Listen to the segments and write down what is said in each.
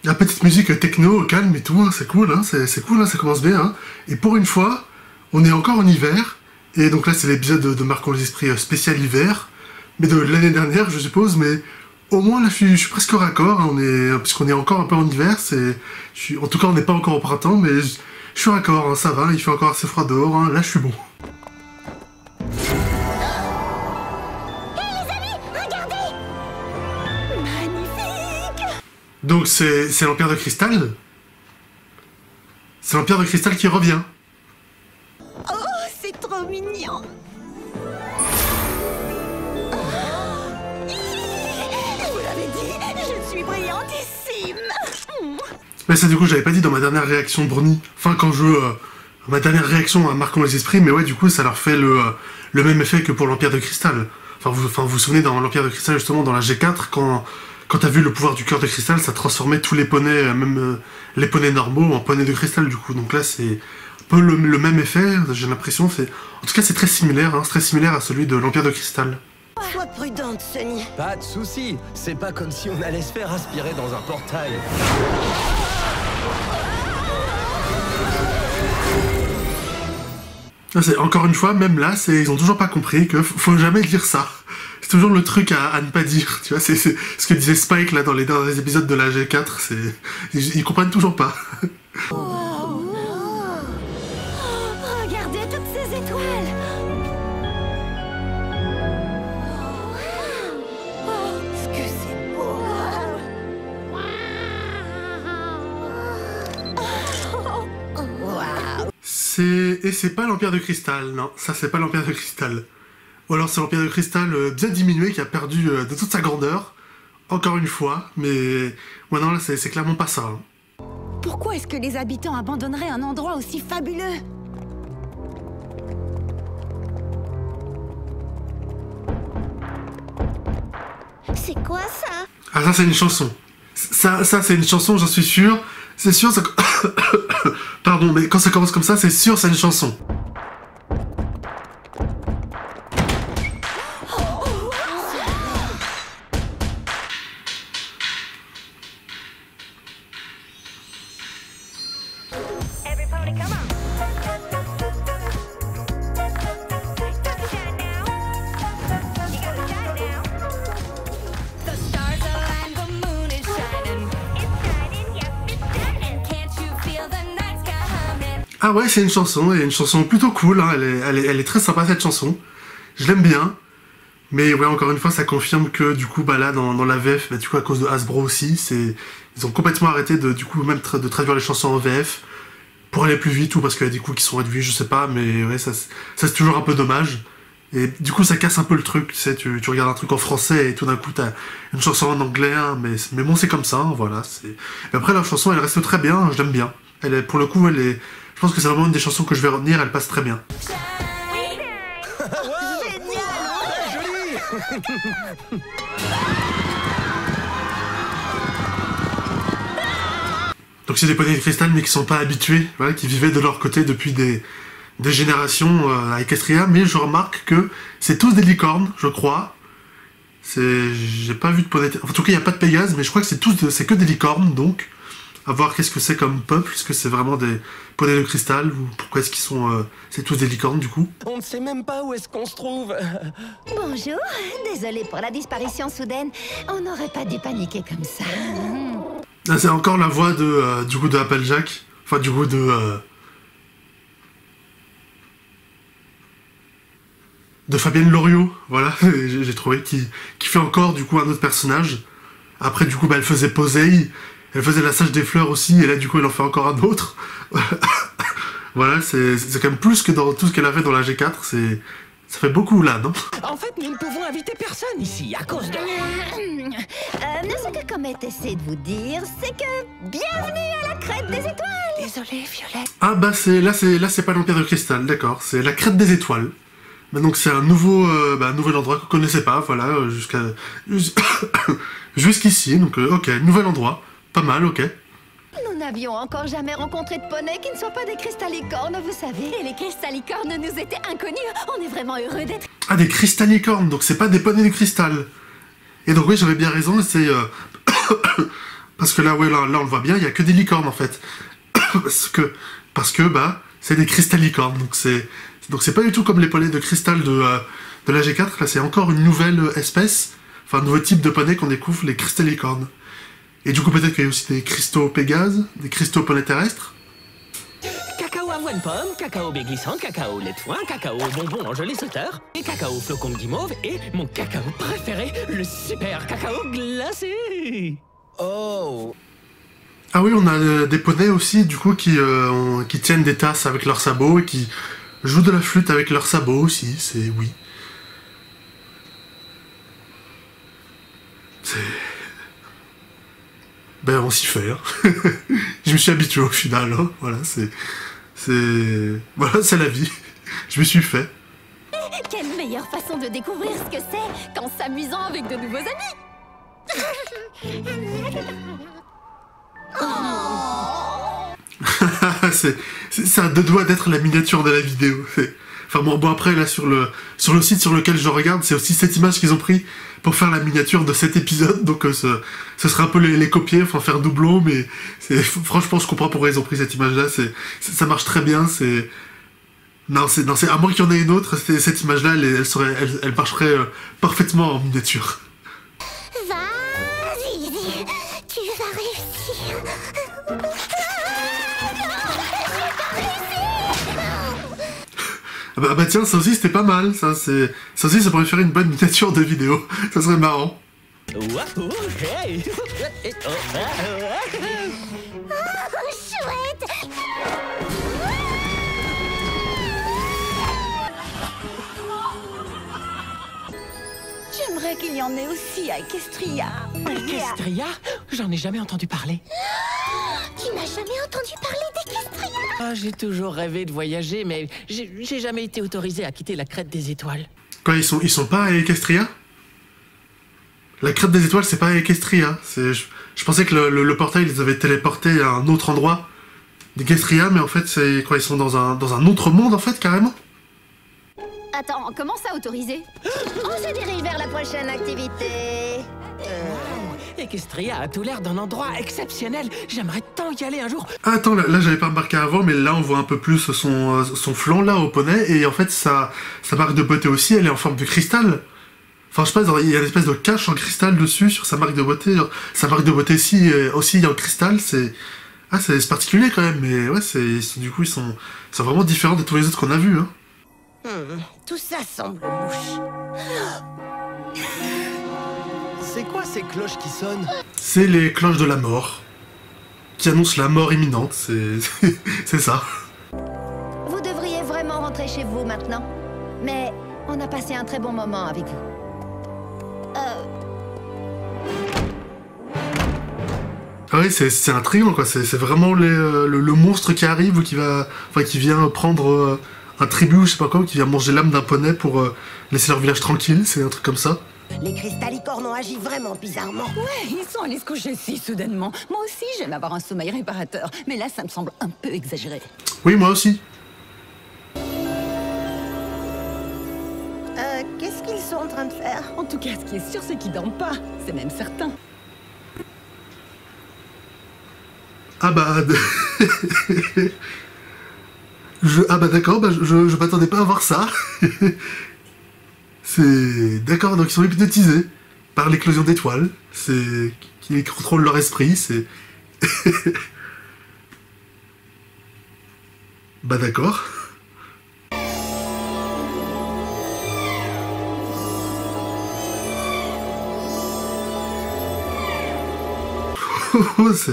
La petite musique techno, au calme et tout, hein, c'est cool, hein, c'est cool, hein, ça commence bien. Hein. Et pour une fois, on est encore en hiver. Et donc là, c'est l'épisode de Marquons les esprits spécial hiver. Mais de l'année dernière, je suppose, mais au moins là, je suis presque raccord, hein, puisqu'on est encore un peu en hiver. En tout cas, on n'est pas encore au printemps, mais je suis raccord, hein, ça va, il fait encore assez froid dehors, hein, là je suis bon. Donc c'est l'Empire de Cristal. C'est l'Empire de Cristal qui revient. Oh, c'est trop mignon. Vous l'avez dit, je suis brillantissime. Mais ça du coup j'avais pas dit dans ma dernière réaction de Brony. Enfin quand ma dernière réaction à Marquons les esprits, mais ouais du coup ça leur fait le même effet que pour l'Empire de Cristal. Enfin vous vous souvenez dans l'Empire de Cristal justement dans la G4 quand t'as vu le pouvoir du cœur de cristal, ça transformait tous les poneys, même les poneys normaux, en poneys de cristal du coup. Donc là c'est un peu le même effet, j'ai l'impression. En tout cas c'est très similaire, hein, c'est très similaire à celui de l'Empire de Cristal. Sois prudente, Sunny. Pas de soucis, c'est pas comme si on allait se faire aspirer dans un portail. Encore une fois, même là, ils ont toujours pas compris que faut jamais dire ça. C'est toujours le truc à ne pas dire, tu vois, c'est ce que disait Spike là dans les derniers épisodes de la G4, ils comprennent toujours pas. Regardez toutes ces étoiles. Oh, ce que c'est beau. Waouh. Et c'est pas l'Empire de Cristal, non, ça c'est pas l'Empire de Cristal. Ou alors c'est l'Empire de Cristal bien diminué qui a perdu de toute sa grandeur, encore une fois, mais ouais non là c'est clairement pas ça. Hein. Pourquoi est-ce que les habitants abandonneraient un endroit aussi fabuleux? C'est quoi ça? Ah ça c'est une chanson. Ça c'est une chanson, j'en suis sûr. C'est sûr, ça... Pardon, mais quand ça commence comme ça, c'est sûr c'est une chanson. Ah ouais, c'est une chanson, et une chanson plutôt cool, hein. Elle est très sympa cette chanson. Je l'aime bien. Mais ouais, encore une fois, ça confirme que du coup, bah là, dans la VF, bah, du coup, à cause de Hasbro aussi, ils ont complètement arrêté de traduire les chansons en VF pour aller plus vite, ou parce qu'il y a des coûts qui sont réduits, je sais pas, mais ouais, ça c'est toujours un peu dommage. Et du coup, ça casse un peu le truc, tu sais, tu regardes un truc en français et tout d'un coup, t'as une chanson en anglais, hein, mais bon, c'est comme ça, hein, voilà. Et après, la chanson, elle reste très bien, je l'aime bien. Pour le coup, je pense que c'est vraiment une des chansons que je vais retenir, elle passe très bien. Donc c'est des poneys de cristal mais qui sont pas habitués, voilà, qui vivaient de leur côté depuis des générations à Equestria, mais je remarque que c'est tous des licornes, je crois. J'ai pas vu de poneys... En tout cas, il n'y a pas de Pégase, mais je crois que c'est que des licornes, donc à voir qu'est-ce que c'est comme peuple, est-ce que c'est vraiment des poneys de cristal, ou pourquoi est-ce qu'ils sont... c'est tous des licornes, du coup. On ne sait même pas où est-ce qu'on se trouve. Bonjour, désolée pour la disparition soudaine. On n'aurait pas dû paniquer comme ça. Ah, c'est encore la voix du coup de Applejack, enfin du coup de Fabienne Loriot, voilà, j'ai trouvé, qui fait encore du coup un autre personnage. Après du coup bah, elle faisait Posey, elle faisait la Sage des Fleurs aussi, et là du coup elle en fait encore un autre. Voilà, c'est quand même plus que dans tout ce qu'elle a fait dans la G4, ça fait beaucoup là, non? En fait, nous ne pouvons inviter personne ici à cause de... Ce que Comet essaie de vous dire, c'est que bienvenue à la crête des étoiles. Désolée, Violette. Ah bah là c'est pas l'Empire de Cristal, d'accord, c'est la crête des étoiles. Bah donc c'est un nouveau endroit qu'on connaissait pas, voilà, jusqu'ici, donc ok, nouvel endroit, pas mal, ok. Nous n'avions encore jamais rencontré de poney qui ne soit pas des cristallicornes, vous savez. Et les cristallicornes nous étaient inconnus. On est vraiment heureux d'être... Ah, des cristallicornes, donc c'est pas des poneys de cristal. Et donc oui, j'avais bien raison, c'est... Parce que là, ouais, là on le voit bien, il y a que des licornes en fait. parce que bah, c'est des cristallicornes. Donc c'est pas du tout comme les poneys de cristal de la G4. Là, c'est encore une nouvelle espèce, enfin un nouveau type de poney qu'on découvre, les cristallicornes. Et du coup, peut-être qu'il y a aussi des cristaux Pégase, des cristaux poneys terrestres. Cacao avoine pomme, cacao baie glissant, cacao lait de foin, cacao bonbon en gelée sauteur, et cacao flocon de guimauve, et mon cacao préféré, le super cacao glacé. Oh. Ah oui, on a des poneys aussi, du coup, qui tiennent des tasses avec leurs sabots et qui jouent de la flûte avec leurs sabots aussi, c'est... oui. C'est... Ben, on s'y fait, hein. Je me suis habitué au final, hein. Voilà, voilà, c'est la vie. Je me suis fait. Quelle meilleure façon de découvrir ce que c'est qu'en s'amusant avec de nouveaux amis. C'est à deux doigts d'être la miniature de la vidéo. Enfin bon après là sur le site sur lequel je regarde, c'est aussi cette image qu'ils ont pris pour faire la miniature de cet épisode, donc ce serait un peu les copier, enfin faire doublon, mais franchement je comprends pourquoi ils ont pris cette image là, ça marche très bien, non, à moins qu'il y en ait une autre, cette image là elle marcherait parfaitement en miniature. Vas-y, tu vas réussir. Bah tiens, ça aussi c'était pas mal, ça aussi ça pourrait faire une bonne miniature de vidéo, ça serait marrant. Chouette. J'aimerais qu'il y en ait aussi à Equestria. Equestria? J'en ai jamais entendu parler. Tu n'as jamais entendu parler d'Equestria? Ah, j'ai toujours rêvé de voyager, mais j'ai jamais été autorisé à quitter la crête des étoiles. Quoi, ils sont pas à Equestria? La crête des étoiles, c'est pas à Equestria. Je pensais que le portail les avait téléportés à un autre endroit d'Equestria, mais en fait, c'est quoi, ils sont dans un autre monde, en fait, carrément? Attends, comment ça autorisé? On se dirige vers la prochaine activité. Equestria a tout l'air d'un endroit exceptionnel. J'aimerais tant y aller un jour. Ah, attends, là j'avais pas remarqué avant, mais là on voit un peu plus son flanc là au poney, et en fait sa marque de beauté aussi, elle est en forme de cristal. Enfin je sais pas, il y a une espèce de cache en cristal dessus sur sa marque de beauté. Genre, sa marque de beauté aussi en cristal, c'est particulier quand même, mais ouais, du coup ils sont vraiment différents de tous les autres qu'on a vus. Hein. Tout ça semble louche. C'est quoi ces cloches qui sonnent? C'est les cloches de la mort, qui annoncent la mort imminente, c'est ça. Vous devriez vraiment rentrer chez vous maintenant. Mais on a passé un très bon moment avec vous. Ah oui, c'est intriguant quoi, c'est vraiment le monstre qui arrive ou qui vient prendre un tribut ou je sais pas quoi, ou qui vient manger l'âme d'un poney pour laisser leur village tranquille, c'est un truc comme ça. Les cristallicornes ont agi vraiment bizarrement. Ouais, ils sont allés se coucher si soudainement. Moi aussi, j'aime avoir un sommeil réparateur. Mais là, ça me semble un peu exagéré. Oui, moi aussi. Qu'est-ce qu'ils sont en train de faire? En tout cas, ce qui est sûr, c'est qu'ils dorment pas. C'est même certain. Ah bah... Ah bah d'accord, bah je m'attendais pas à voir ça. D'accord, donc ils sont hypnotisés par l'éclosion d'étoiles, qui contrôlent leur esprit, Bah d'accord. Ça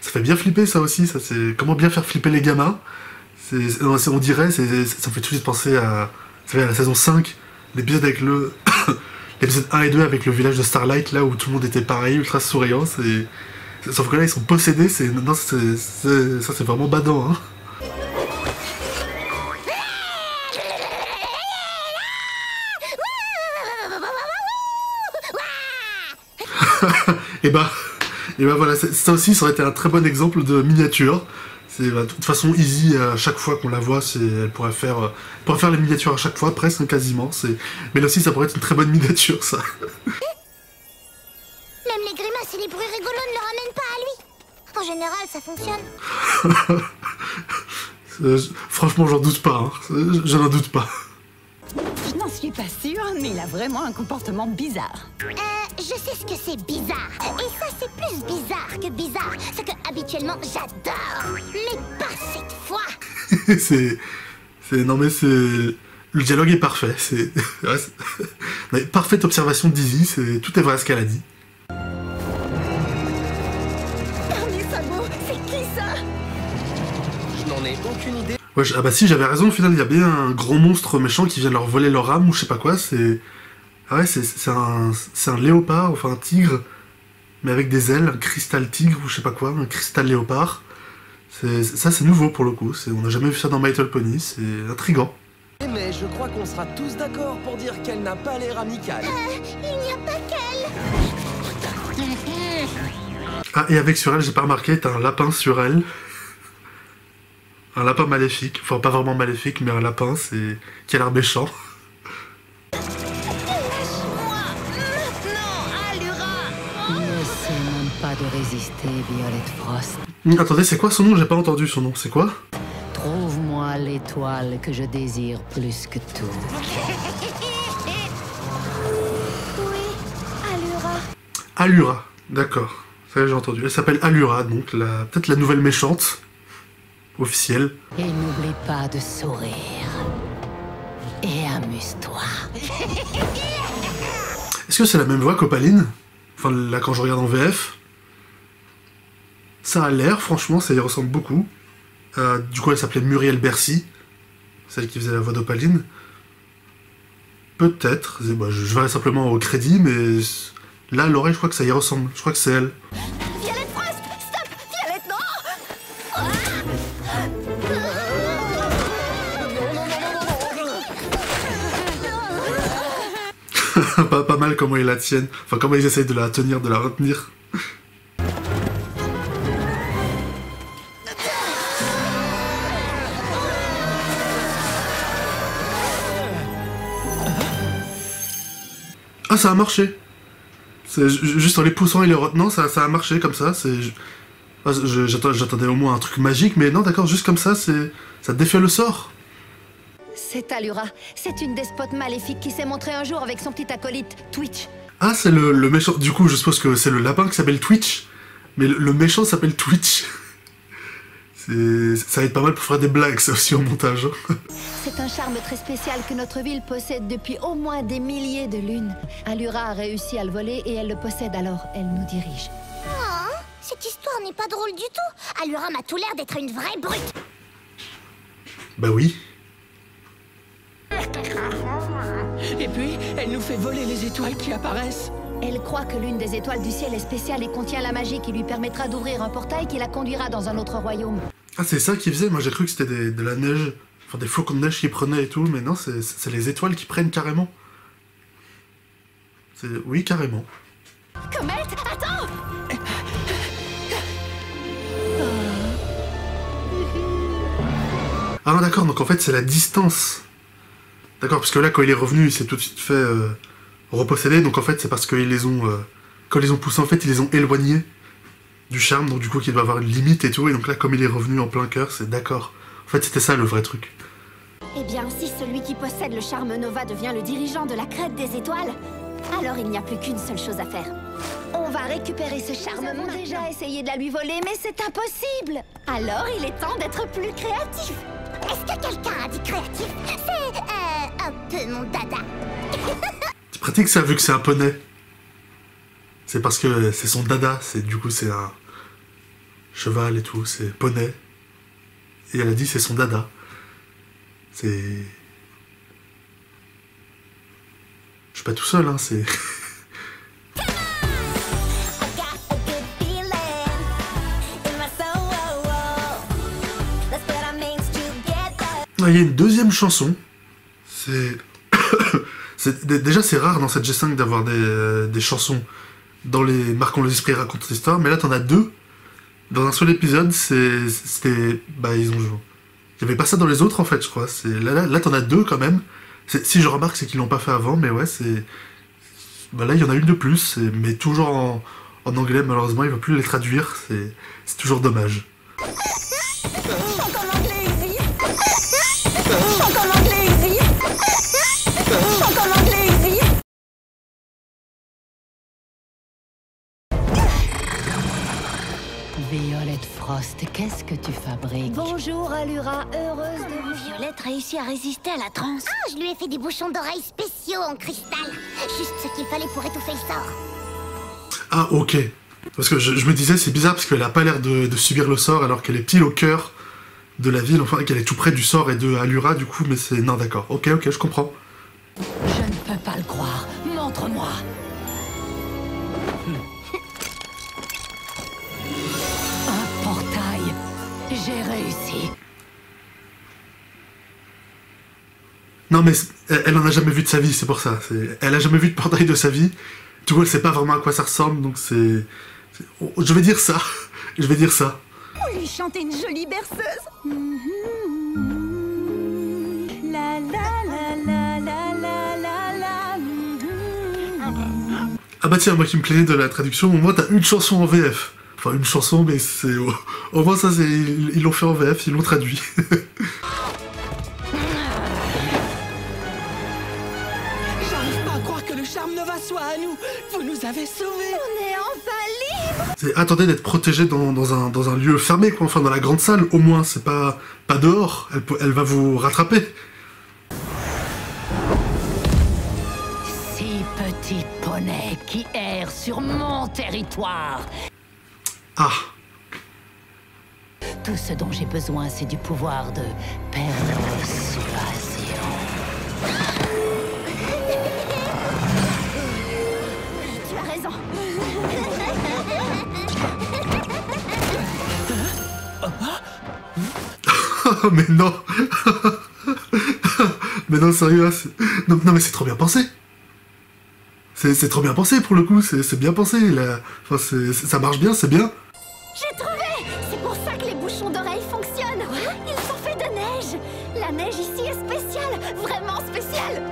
fait bien flipper ça aussi, c'est comment bien faire flipper les gamins. On dirait, ça me fait tout de suite penser à la saison 5, l'épisode avec l'épisode 1 et 2 avec le village de Starlight, là où tout le monde était pareil, ultra souriant, sauf que là ils sont possédés, ça c'est vraiment badant, hein. Et bah voilà, ça aussi ça aurait été un très bon exemple de miniature. De toute façon, Izzy, à chaque fois qu'on la voit, elle pourrait faire les miniatures à chaque fois, presque, quasiment. Mais là aussi, ça pourrait être une très bonne miniature, ça. Même les grimaces et les bruits rigolos ne le ramènent pas à lui. général, ça fonctionne? Franchement, j'en doute pas. Hein. Je n'en doute pas. Je n'en suis pas sûre, mais il a vraiment un comportement bizarre. Je sais ce que c'est bizarre. Et ça, c'est plus bizarre que bizarre. Ce que habituellement j'adore. Mais pas cette fois. Non mais c'est... Le dialogue est parfait. C'est... Ouais, parfaite observation de Dizzy. Tout est vrai ce qu'elle a dit. Dernier sabot, c'est qui ça? Je n'en ai aucune idée. Ouais, ah bah si, j'avais raison, au final, il y a bien un gros monstre méchant qui vient leur voler leur âme ou je sais pas quoi, c'est... Ah ouais, c'est un léopard, enfin un tigre, mais avec des ailes, un cristal tigre ou je sais pas quoi, un cristal léopard. Ça, c'est nouveau pour le coup, on n'a jamais vu ça dans My Little Pony, c'est intriguant. Mais je crois qu'on sera tous d'accord pour dire qu'elle n'a pas l'air amicale. Il n'y a pas qu'elle. Ah, et avec sur elle, j'ai pas remarqué, t'as un lapin sur elle. Un lapin maléfique, enfin pas vraiment maléfique, mais un lapin, qui a l'air méchant. N'essaie même pas de résister, Violet Frost. Attendez, c'est quoi son nom? J'ai pas entendu son nom, c'est quoi? Trouve-moi l'étoile que je désire plus que tout. Oui, Allura. Allura, d'accord. Ça j'ai entendu. Elle s'appelle Allura, donc peut-être la nouvelle méchante. Officielle. Et n'oublie pas de sourire. Et amuse-toi. Est-ce que c'est la même voix qu'Opaline? Enfin, là, quand je regarde en VF. Ça a l'air, franchement, ça y ressemble beaucoup. Du coup, elle s'appelait Muriel Bercy. Celle qui faisait la voix d'Opaline. Peut-être. Bah, je verrai simplement au crédit, mais... Là, à l'oreille, je crois que ça y ressemble. Je crois que c'est elle. Violet Frost, stop! Violet, non! Pas mal comment ils la tiennent. Enfin, comment ils essayent de la tenir, de la retenir. Ah, ça a marché. Juste en les poussant et les retenant, ça a marché comme ça. J'attendais au moins un truc magique, mais non, d'accord, juste comme ça, ça défait le sort. C'est Allura. C'est une despote maléfique qui s'est montrée un jour avec son petit acolyte, Twitch. Ah, c'est le méchant. Du coup, je suppose que c'est le lapin qui s'appelle Twitch. Mais le méchant s'appelle Twitch. Ça va être pas mal pour faire des blagues, ça aussi, au montage. C'est un charme très spécial que notre ville possède depuis au moins des milliers de lunes. Allura a réussi à le voler et elle le possède, alors elle nous dirige. Oh, cette histoire n'est pas drôle du tout. Allura m'a tout l'air d'être une vraie brute. Bah oui. Et puis, elle nous fait voler les étoiles qui apparaissent. Elle croit que l'une des étoiles du ciel est spéciale et contient la magie qui lui permettra d'ouvrir un portail qui la conduira dans un autre royaume. Ah, c'est ça qu'ils faisaient? Moi, j'ai cru que c'était de la neige. Enfin, des flocons de neige qu'ils prenaient et tout, mais non, c'est les étoiles qui prennent carrément. Oui, carrément. Comet, attends! Ah, d'accord, donc en fait, c'est la distance. D'accord, parce que là, quand il est revenu, il s'est tout de suite fait reposséder, donc en fait, c'est parce qu'ils les ont... quand ils les ont poussés, en fait, ils les ont éloignés du charme, donc du coup, qu'il doit avoir une limite et tout, et donc là, comme il est revenu en plein cœur, c'est d'accord. En fait, c'était ça, le vrai truc. Eh bien, si celui qui possède le charme Nova devient le dirigeant de la crête des étoiles, alors il n'y a plus qu'une seule chose à faire. On va récupérer ce charme. Nous avons déjà essayé de la lui voler, mais c'est impossible. Alors, il est temps d'être plus créatif. Est-ce que quelqu'un a dit créatif? C'est, un peu mon dada. C'est pratique ça, vu que c'est un poney. C'est parce que c'est son dada, du coup c'est un cheval et tout, c'est poney. Et elle a dit c'est son dada. C'est... Je suis pas tout seul, hein, c'est... Il y a une deuxième chanson. Déjà c'est rare dans cette G5 d'avoir des chansons dans les Marquons les esprits, racontent l'histoire, mais là t'en as deux. Dans un seul épisode, c'était... Bah ils ont joué. Il y avait pas ça dans les autres en fait, je crois. Là t'en as deux quand même. Si je remarque, c'est qu'ils l'ont pas fait avant, mais ouais, c'est... Bah là il y en a une de plus, mais toujours en En anglais, malheureusement, il va plus les traduire, c'est toujours dommage. Violette Frost, qu'est-ce que tu fabriques? Bonjour, Allura, heureuse de vous... Violette réussit à résister à la transe. Ah, je lui ai fait des bouchons d'oreilles spéciaux en cristal. Juste ce qu'il fallait pour étouffer le sort. Ah, ok. Parce que je me disais, c'est bizarre, parce qu'elle a pas l'air de subir le sort, alors qu'elle est pile au cœur de la ville, enfin, qu'elle est tout près du sort et de Allura, du coup, mais c'est... Non, d'accord. Ok, je comprends. Je ne peux pas le croire. Montre-moi. Un portail. J'ai réussi. Non, mais elle en a jamais vu de sa vie, c'est pour ça. Elle a jamais vu de portail de sa vie. Du coup, elle sait pas vraiment à quoi ça ressemble, donc c'est... Je vais dire ça. Je vais dire ça. On lui chantait une jolie berceuse. La la la la la la la la. Ah bah tiens, moi qui me plaignais de la traduction, au moins t'as une chanson en VF. Enfin, une chanson, mais c'est... Au moins ça, c'est... Ils l'ont fait en VF, ils l'ont traduit. J'arrive pas à croire que le charme Nova soit à nous. Vous nous avez sauvés. On est enfin libre. Attendez d'être protégé dans un lieu fermé, quoi. Enfin, dans la grande salle, au moins. C'est pas dehors. Elle va vous rattraper. Six petits poneys qui errent sur mon territoire. Ah. Tout ce dont j'ai besoin, c'est du pouvoir de persuasion. Tu as raison. Mais non. Mais non, sérieux. Non, mais c'est trop bien pensé. C'est trop bien pensé, pour le coup. C'est bien pensé. Enfin, ça marche bien, c'est bien. J'ai trouvé. C'est pour ça que les bouchons d'oreilles fonctionnent. Ils sont faits de neige. La neige ici est spéciale. Vraiment spéciale.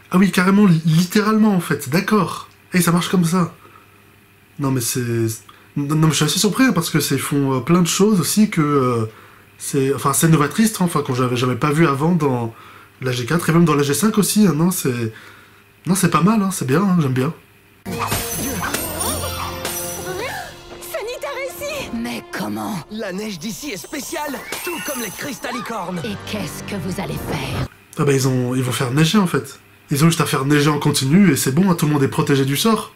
Ah oui, carrément, littéralement, en fait. D'accord. Et ça marche comme ça. Non, mais c'est... Non, mais je suis assez surpris, hein, parce que ils font plein de choses aussi que... c'est novatrice, hein, enfin, qu'on j'avais jamais pas vu avant dans la G4, et même dans la G5 aussi, hein, non, c'est... Non, c'est pas mal, hein, c'est bien, hein, j'aime bien. Sony, t'as réussi. Mais comment? La neige d'ici est spéciale, tout comme les cristalicornes. Et qu'est-ce que vous allez faire? Ah bah, ils vont faire neiger, en fait. Ils ont juste à faire neiger en continu, et c'est bon, hein, tout le monde est protégé du sort.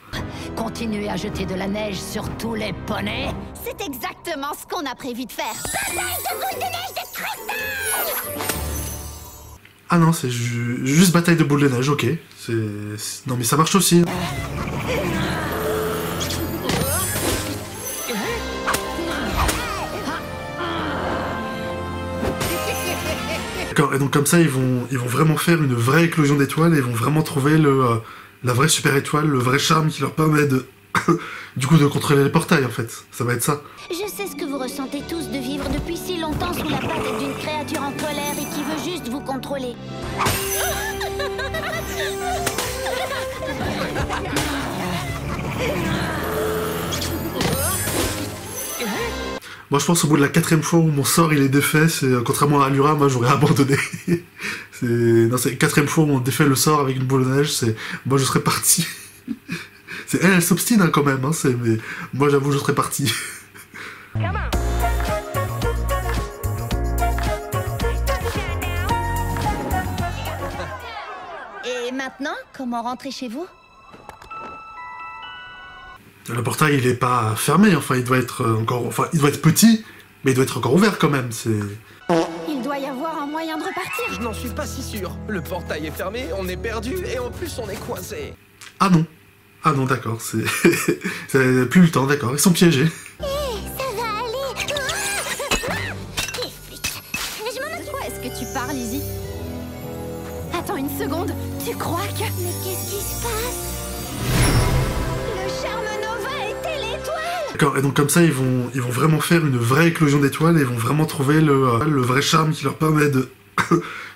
Continuez à jeter de la neige sur tous les poneys? C'est exactement ce qu'on a prévu de faire. Bataille de boules de neige de cristal. Ah non, c'est juste bataille de boules de neige, ok. Non, mais ça marche aussi. D'accord, et donc comme ça, ils vont vraiment faire une vraie éclosion d'étoiles, et ils vont vraiment trouver la vraie super étoile, le vrai charme qui leur permet de... du coup, de contrôler les portails, en fait. Ça va être ça. Je sais ce que vous ressentez tous de vivre depuis si longtemps sous la patte d'une créature en colère et qui veut juste vous contrôler. Moi, je pense au bout de la 4e fois où mon sort il est défait, contrairement à Allura, moi j'aurais abandonné. C'est la 4e fois où on défait le sort avec une boule de neige, moi je serais parti. Elle s'obstine, hein, quand même, hein, mais moi j'avoue je serais parti. Et maintenant, comment rentrer chez vous? Le portail il est pas fermé, enfin il doit être il doit être petit, mais il doit être encore ouvert quand même, Il doit y avoir un moyen de repartir. Je n'en suis pas si sûr. Le portail est fermé, on est perdu et en plus on est coincé. Ah non. Ah non, d'accord, c'est plus le temps, d'accord, ils sont piégés. Ça va aller. Et flûte. Je m'en De quoi est-ce que tu parles, Izzy? Attends une seconde. Tu crois que... Mais qu'est-ce qui se passe? Le charme Nova était l'étoile? D'accord, et donc comme ça, ils vont vraiment faire une vraie éclosion d'étoiles, et ils vont vraiment trouver le vrai charme qui leur permet de...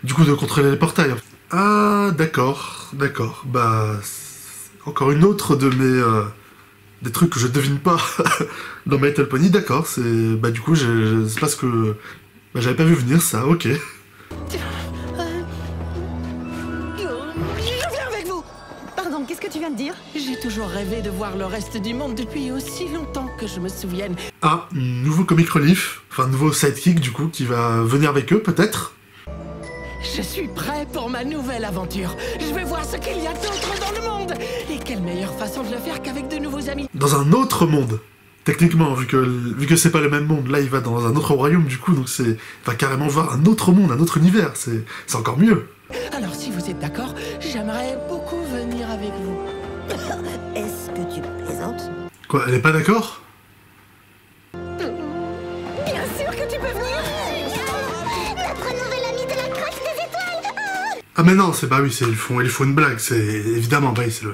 du coup, de contrôler les portails. Ah, d'accord, bah... Encore une autre de des trucs que je devine pas dans My Little Pony, d'accord, c'est... Bah du coup, c'est parce que... Bah j'avais pas vu venir ça, ok. Je viens avec vous. Pardon, qu'est-ce que tu viens de dire? J'ai toujours rêvé de voir le reste du monde depuis aussi longtemps que je me souvienne. Ah, nouveau comic relief, enfin nouveau sidekick du coup, qui va venir avec eux peut-être. Je suis prêt pour ma nouvelle aventure. Je vais voir ce qu'il y a d'autre dans le monde. Et quelle meilleure façon de le faire qu'avec de nouveaux amis. Dans un autre monde. Techniquement, vu que c'est pas le même monde, là il va dans un autre royaume du coup, donc il va carrément voir un autre monde, un autre univers, c'est encore mieux. Alors si vous êtes d'accord, j'aimerais beaucoup venir avec vous. Est-ce que tu plaisantes? Quoi, elle est pas d'accord? Bien sûr que tu peux venir. Notre nouvel ami de la crèche des étoiles. Ah mais non, bah oui, ils font une blague, c'est évidemment, bah oui, c'est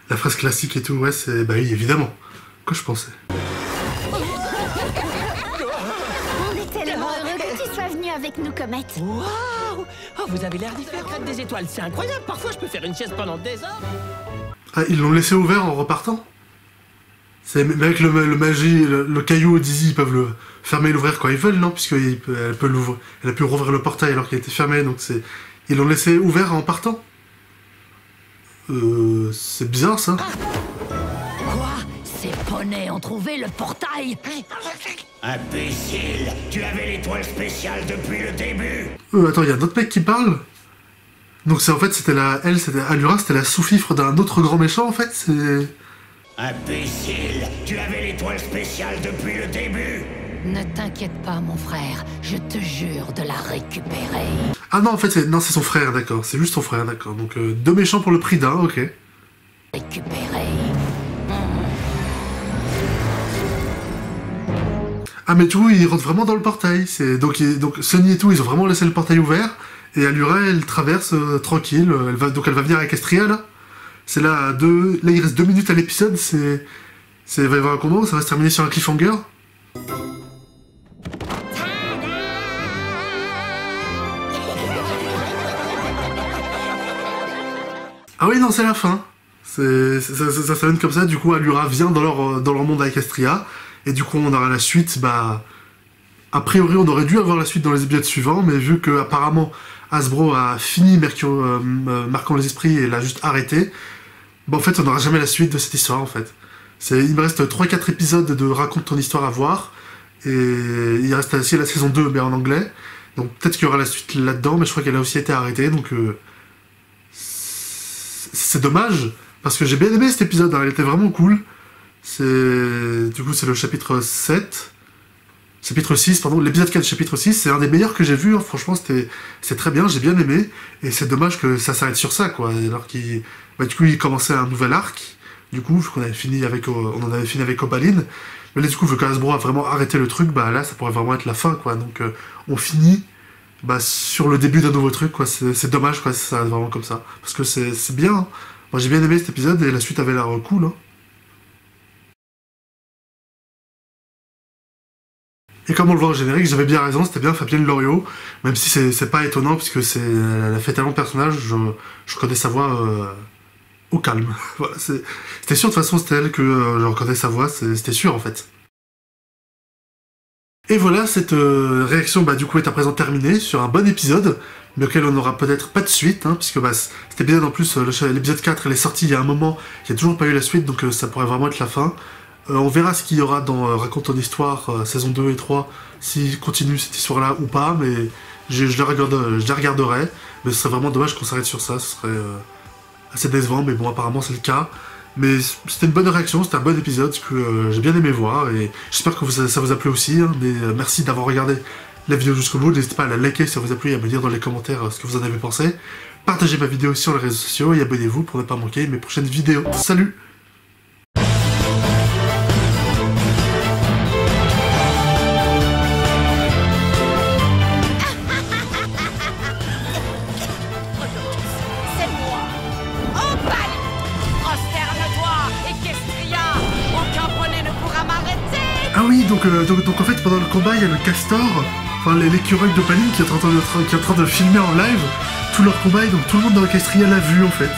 la phrase classique et tout, ouais, c'est, bah oui, évidemment. Quoi je pensais? On est tellement heureux que tu sois venu avec nous, Comet. Waouh! Oh, vous avez l'air d'y faire crête des étoiles, c'est incroyable. Parfois, je peux faire une sieste pendant des heures. Ah, ils l'ont laissé ouvert en repartant? Mais avec le magie, le caillou Dizzy, ils peuvent le fermer et l'ouvrir quand ils veulent, non? Puisqu'elle peut l'ouvrir, elle a pu rouvrir le portail alors qu'il était fermé, donc c'est... Ils l'ont laissé ouvert en partant? C'est bizarre, ça. Quoi? Ces poneys ont trouvé le portail? Imbécile! Tu avais l'étoile spéciale depuis le début! Attends, il y a un autre mec qui parle? Donc en fait, c'était Allura, c'était la sous-fifre d'un autre grand méchant, en fait, c'est... Imbécile! Tu avais l'étoile spéciale depuis le début! Ne t'inquiète pas, mon frère. Je te jure de la récupérer. Ah non, en fait, c'est son frère, d'accord. C'est juste son frère, d'accord. Donc, deux méchants pour le prix d'un, ok. Récupérer. Ah, mais du coup, ils rentrent vraiment dans le portail. Donc Sunny et tout, ils ont vraiment laissé le portail ouvert. Et Allura, elle traverse tranquille. Elle va venir avec Estria, là. C'est là, là, il reste 2 minutes à l'épisode. Il va y avoir un combat, ça va se terminer sur un cliffhanger. Ah oui, non, c'est la fin. Ça sonne comme ça, du coup, Allura vient dans leur monde avec Estria, et du coup, on aura la suite, bah... A priori, on aurait dû avoir la suite dans les épisodes suivants, mais vu que, apparemment, Hasbro a fini marquant les esprits et l'a juste arrêté, bah en fait, on n'aura jamais la suite de cette histoire, en fait. Il me reste 3-4 épisodes de Raconte ton histoire à voir, et il reste aussi la saison 2, mais en anglais, donc peut-être qu'il y aura la suite là-dedans, mais je crois qu'elle a aussi été arrêtée, donc... C'est dommage, parce que j'ai bien aimé cet épisode, hein, il était vraiment cool. Du coup, c'est le chapitre 7. Chapitre 6, pardon, l'épisode 4, chapitre 6, c'est un des meilleurs que j'ai vu, hein, franchement, c'est très bien, j'ai bien aimé, et c'est dommage que ça s'arrête sur ça, quoi, alors qu'il... Bah, du coup, il commençait un nouvel arc, du coup, vu qu'on avait fini avec Opaline, mais là, du coup, vu qu'Hasbro a vraiment arrêté le truc, bah là, ça pourrait vraiment être la fin, quoi, donc on finit... Bah, sur le début d'un nouveau truc, quoi, c'est dommage, quoi, ça vraiment comme ça. Parce que c'est bien, hein. Moi j'ai bien aimé cet épisode et la suite avait l'air cool, hein. Et comme on le voit au générique, j'avais bien raison, c'était bien Fabienne Loriot, même si c'est pas étonnant, puisque elle a fait tellement de personnages, je reconnais sa voix au calme. Voilà, c'était sûr, de toute façon, c'était elle que je reconnais sa voix, c'était sûr, en fait. Et voilà, cette réaction bah, du coup est à présent terminée sur un bon épisode, mais auquel on n'aura peut-être pas de suite, hein, puisque bah, cet épisode en plus, l'épisode 4, elle est sortie il y a un moment, il n'y a toujours pas eu la suite, donc ça pourrait vraiment être la fin. On verra ce qu'il y aura dans Raconte ton histoire, saison 2 et 3, s'il continue cette histoire-là ou pas, mais je la regarderai, mais ce serait vraiment dommage qu'on s'arrête sur ça, ce serait assez décevant, mais bon, apparemment c'est le cas. Mais c'était une bonne réaction, c'était un bon épisode que j'ai bien aimé voir, et j'espère que ça vous a plu aussi, hein, mais merci d'avoir regardé la vidéo jusqu'au bout, n'hésitez pas à la liker si ça vous a plu et à me dire dans les commentaires ce que vous en avez pensé. Partagez ma vidéo sur les réseaux sociaux et abonnez-vous pour ne pas manquer mes prochaines vidéos. Salut! Ah oui, donc en fait pendant le combat il y a le castor, enfin l'écureuil d'Opaline qui est en train de filmer en live tout leur combat, et donc tout le monde dans Equestria l'a vu en fait.